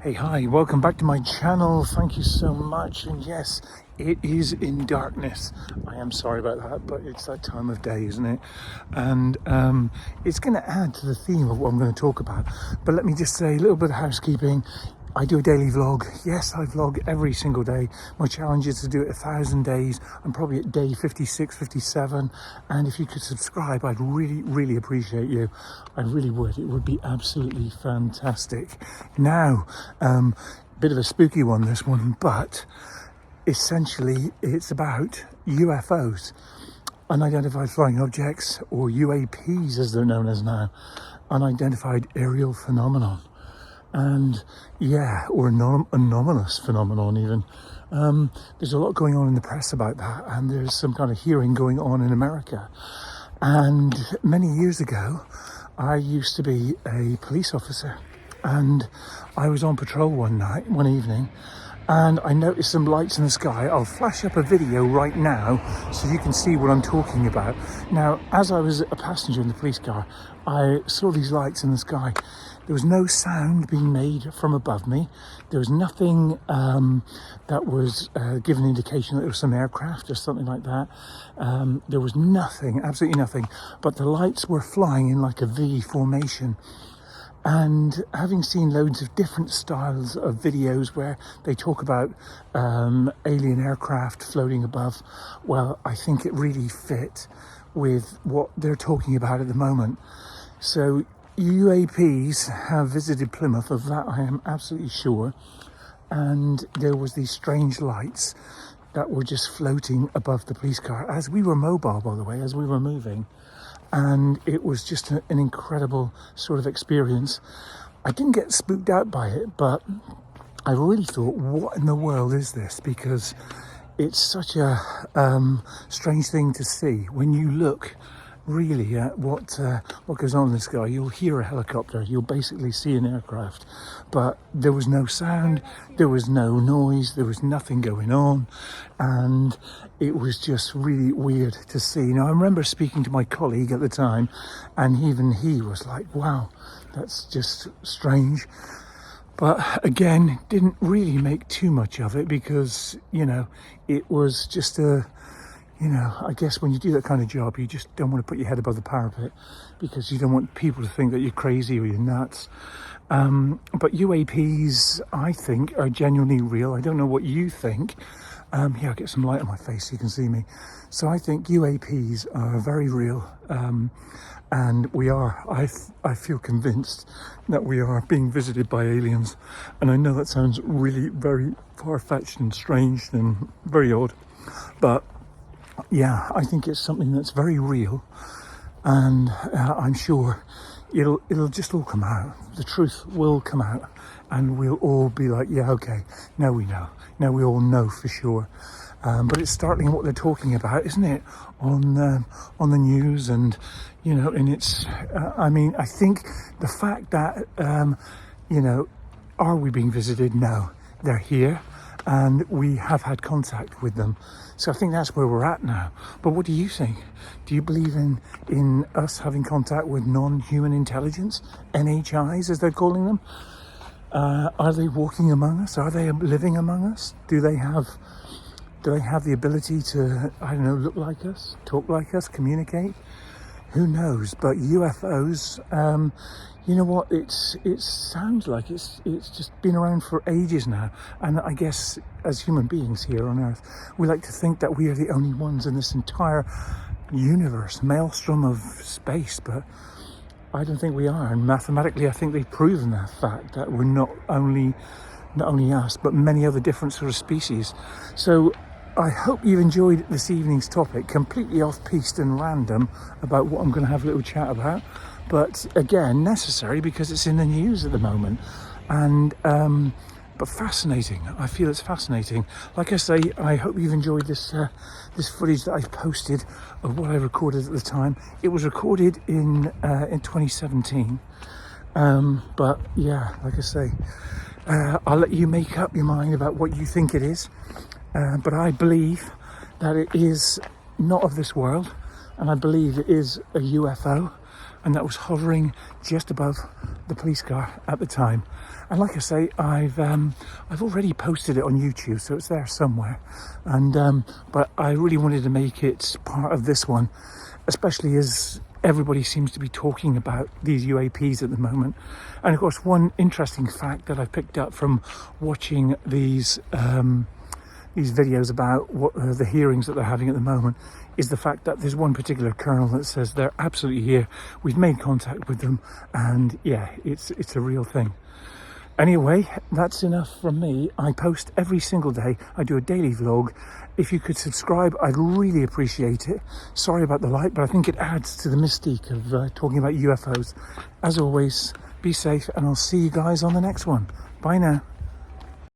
Hey, hi, welcome back to my channel. Thank you so much. And yes, it is in darkness. I am sorry about that, but it's that time of day, isn't it? And it's going to add to the theme of what I'm going to talk about. But let me just say a little bit of housekeeping. I do a daily vlog. Yes, I vlog every single day. My challenge is to do it 1,000 days. I'm probably at day 56, 57. And if you could subscribe, I'd really appreciate you. I really would. It would be absolutely fantastic. Now, bit of a spooky one, this one, but essentially it's about UFOs, unidentified flying objects, or UAPs as they're known as now, unidentified aerial phenomenon. And yeah, or anomalous phenomenon even. There's a lot going on in the press about that, and there's some kind of hearing going on in America. And many years ago, I used to be a police officer, and I was on patrol one evening, and I noticed some lights in the sky. I'll flash up a video right now so you can see what I'm talking about. Now, as I was a passenger in the police car, I saw these lights in the sky. There was no sound being made from above me. There was nothing that was giving indication that there was some aircraft or something like that. There was nothing, absolutely nothing. But the lights were flying in like a V formation. And having seen loads of different styles of videos where they talk about alien aircraft floating above, well, I think it really fit with what they're talking about at the moment. So UAPs have visited Plymouth, of that I am absolutely sure. And there was these strange lights that were just floating above the police car as we were mobile, by the way, as we were moving. And it was just an incredible sort of experience. I didn't get spooked out by it, but I really thought, what in the world is this? Because it's such a strange thing to see. When you look really at what goes on in the sky, you'll hear a helicopter, you'll basically see an aircraft, but there was no sound, there was no noise, there was nothing going on, and it was just really weird to see. Now, I remember speaking to my colleague at the time, and even he was like, wow, that's just strange. But again, didn't really make too much of it because, you know, it was just I guess when you do that kind of job, you just don't want to put your head above the parapet because you don't want people to think that you're crazy or you're nuts. But UAPs, I think, are genuinely real. I don't know what you think. Here, I'll get some light on my face so you can see me. So I think UAPs are very real. And we are, I feel convinced that we are being visited by aliens. And I know that sounds really very far-fetched and strange and very odd. But yeah, I think it's something that's very real, and I'm sure it'll just all come out. The truth will come out, and we'll all be like, yeah, okay, now we know. Now we all know for sure. But it's startling what they're talking about, isn't it? On the news, and and it's. I think the fact that are we being visited? No, they're here. And we have had contact with them. So I think that's where we're at now. But what do you think? Do you believe in us having contact with non-human intelligence? NHIs, as they're calling them? Are they walking among us? Are they living among us? Do they have the ability to, I don't know, look like us, talk like us, communicate? Who knows? But UFOs, you know what? It sounds like it's just been around for ages now. And I guess as human beings here on Earth, we like to think that we are the only ones in this entire universe, maelstrom of space. But I don't think we are. And mathematically, I think they've proven that fact, that we're not only us, but many other different sort of species. So I hope you've enjoyed this evening's topic, completely off-piste and random about what I'm going to have a little chat about. But again, necessary because it's in the news at the moment. And but fascinating. I feel it's fascinating. Like I say, I hope you've enjoyed this footage that I've posted of what I recorded at the time. It was recorded in 2017. But yeah, like I say, I'll let you make up your mind about what you think it is. But I believe that it is not of this world, and I believe it is a UFO. and that was hovering just above the police car at the time. And like I say, I've already posted it on YouTube, so it's there somewhere. And but I really wanted to make it part of this one, especially as everybody seems to be talking about these UAPs at the moment. And of course, one interesting fact that I picked up from watching these videos about what the hearings that they're having at the moment is the fact that there's one particular colonel that says they're absolutely here. We've made contact with them, and yeah, it's a real thing. Anyway, that's enough from me. I post every single day. I do a daily vlog. If you could subscribe, I'd really appreciate it. Sorry about the light, but I think it adds to the mystique of talking about UFOs. As always, be safe, and I'll see you guys on the next one. Bye now.